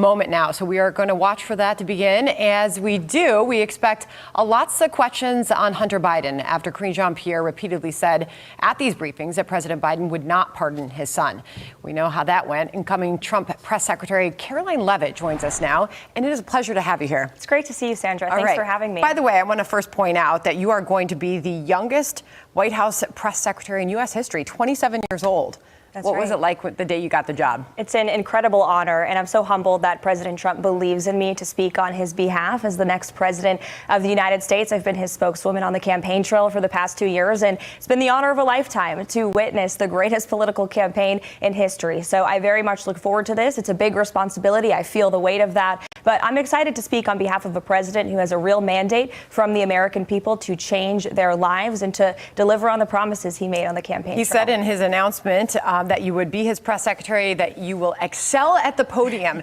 moment now. So we are going to watch for that to begin. As we do, we expect lots of questions on Hunter Biden after Karine Jean-Pierre repeatedly said at these briefings that President Biden would not pardon his son. We know how that went. Incoming Trump Press Secretary Caroline Leavitt joins us now, and it is a pleasure to have you here. It's great to see you, Sandra. Thanks for having me. By the way, I want to first point out that you are going to be the youngest White House press secretary in U.S. history, 27 years old. What was it like the day you got the job? It's an incredible honor, and I'm so humbled that President Trump believes in me to speak on his behalf as the next president of the United States. I've been his spokeswoman on the campaign trail for the past 2 years, and it's been the honor of a lifetime to witness the greatest political campaign in history. So I very much look forward to this. It's a big responsibility. I feel the weight of that, but I'm excited to speak on behalf of a president who has a real mandate from the American people to change their lives and to deliver on the promises he made on the campaign trail. He said in his announcement that you would be his press secretary, that you will excel at the podium.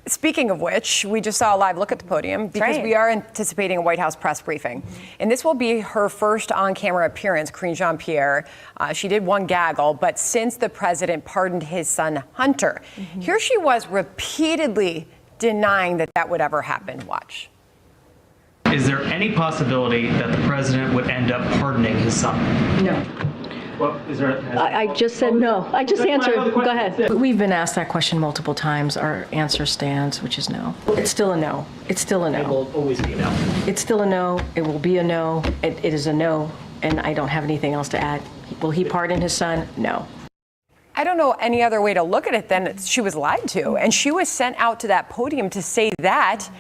Speaking of which, we just saw a live look at the podium because we are anticipating a White House press briefing. And this will be her first on-camera appearance, Karine Jean-Pierre. She did one gaggle, but since the president pardoned his son, Hunter, here she was repeatedly denying that that would ever happen. Watch. Is there any possibility that the president would end up pardoning his son? No. Well, is there I just said no. I just answered. Go ahead. We've been asked that question multiple times. Our answer stands, which is no. It's still a no. It's still a no. It will always be a no. It's still a no. It will be a no. It is a no, and I don't have anything else to add. Will he pardon his son? No. I don't know any other way to look at it than she was lied to, and she was sent out to that podium to say that,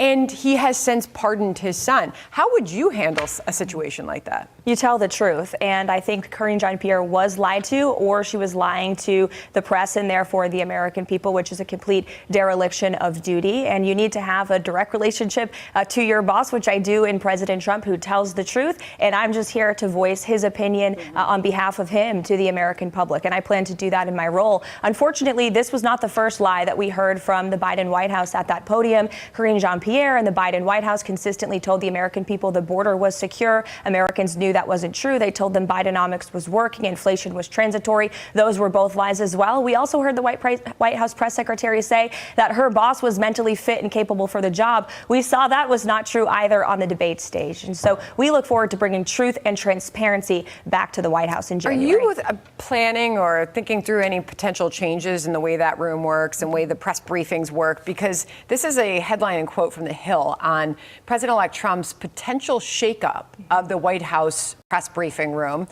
and he has since pardoned his son. How would you handle a situation like that? You tell the truth, and I think Karine Jean-Pierre was lied to, or she was lying to the press and therefore the American people, which is a complete dereliction of duty. And you need to have a direct relationship to your boss, which I do in President Trump, who tells the truth. And I'm just here to voice his opinion on behalf of him to the American public, and I plan to do that in my role. Unfortunately, this was not the first lie that we heard from the Biden White House at that podium. Karine Jean-Pierre and the Biden White House consistently told the American people the border was secure. Americans knew that wasn't true. They told them Bidenomics was working, inflation was transitory. Those were both lies as well. We also heard the White House press secretary say that her boss was mentally fit and capable for the job. We saw that was not true either on the debate stage. And so we look forward to bringing truth and transparency back to the White House in January. Are you planning or thinking through any potential changes in the way that room works and the way the press briefings work? Because this is a headline and quote from The Hill on President-elect Trump's potential shakeup of the White House press briefing room.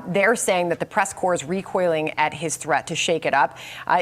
They're saying that the press corps is recoiling at his threat to shake it up.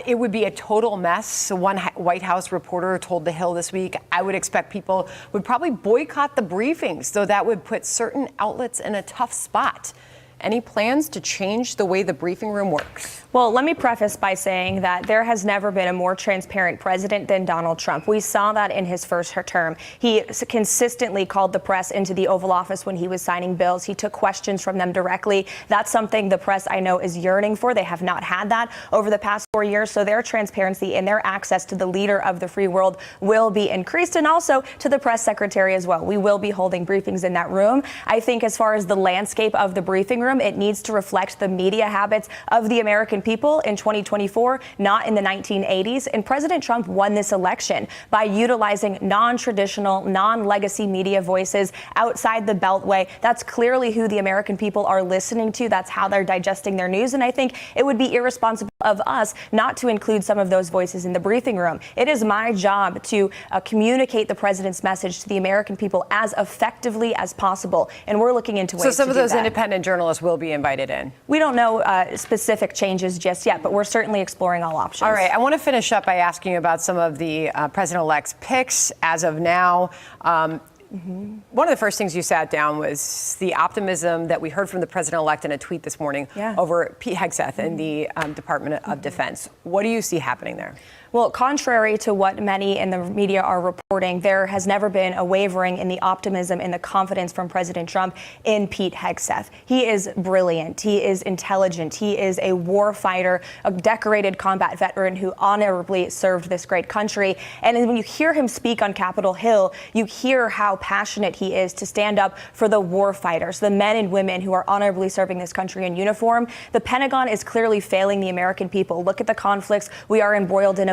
It would be a total mess. So one White House reporter told The Hill this week, I would expect people would probably boycott the briefings, so that would put certain outlets in a tough spot. Any plans to change the way the briefing room works? Well, let me preface by saying that there has never been a more transparent president than Donald Trump. We saw that in his first term. He consistently called the press into the Oval Office when he was signing bills. He took questions from them directly. That's something the press, I know, is yearning for. They have not had that over the past 4 years. So their transparency and their access to the leader of the free world will be increased, and also to the press secretary as well. We will be holding briefings in that room. I think as far as the landscape of the briefing room, it needs to reflect the media habits of the American people in 2024, not in the 1980s. And President Trump won this election by utilizing non-traditional, non-legacy media voices outside the Beltway. That's clearly who the American people are listening to. That's how they're digesting their news. And I think it would be irresponsible of us not to include some of those voices in the briefing room. It is my job to communicate the president's message to the American people as effectively as possible. And we're looking into ways to do that. So some of those independent journalists will be invited in? We don't know specific changes just yet, but we're certainly exploring all options. All right. I want to finish up by asking you about some of the president-elect's picks as of now. One of the first things you sat down was the optimism that we heard from the president-elect in a tweet this morning over Pete Hegseth in the Department of Defense. What do you see happening there? Well, contrary to what many in the media are reporting, there has never been a wavering in the optimism and the confidence from President Trump in Pete Hegseth. He is brilliant. He is intelligent. He is a war fighter, a decorated combat veteran who honorably served this great country. And when you hear him speak on Capitol Hill, you hear how passionate he is to stand up for the war fighters, the men and women who are honorably serving this country in uniform. The Pentagon is clearly failing the American people. Look at the conflicts we are embroiled in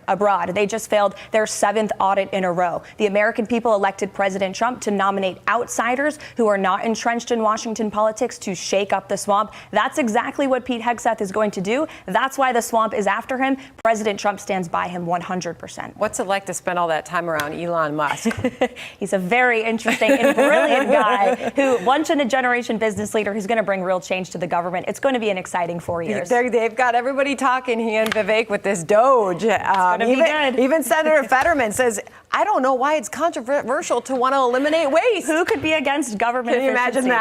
abroad. They just failed their 7th audit in a row. The American people elected President Trump to nominate outsiders who are not entrenched in Washington politics to shake up the swamp. That's exactly what Pete Hegseth is going to do. That's why the swamp is after him. President Trump stands by him 100%. What's it like to spend all that time around Elon Musk? He's a very interesting and brilliant guy who, once in a generation business leader who's going to bring real change to the government. It's going to be an exciting 4 years. They've got everybody talking, he and Vivek, with this DOGE. Even Senator Fetterman says, I don't know why it's controversial to want to eliminate waste. Who could be against government Can you efficiency? imagine that?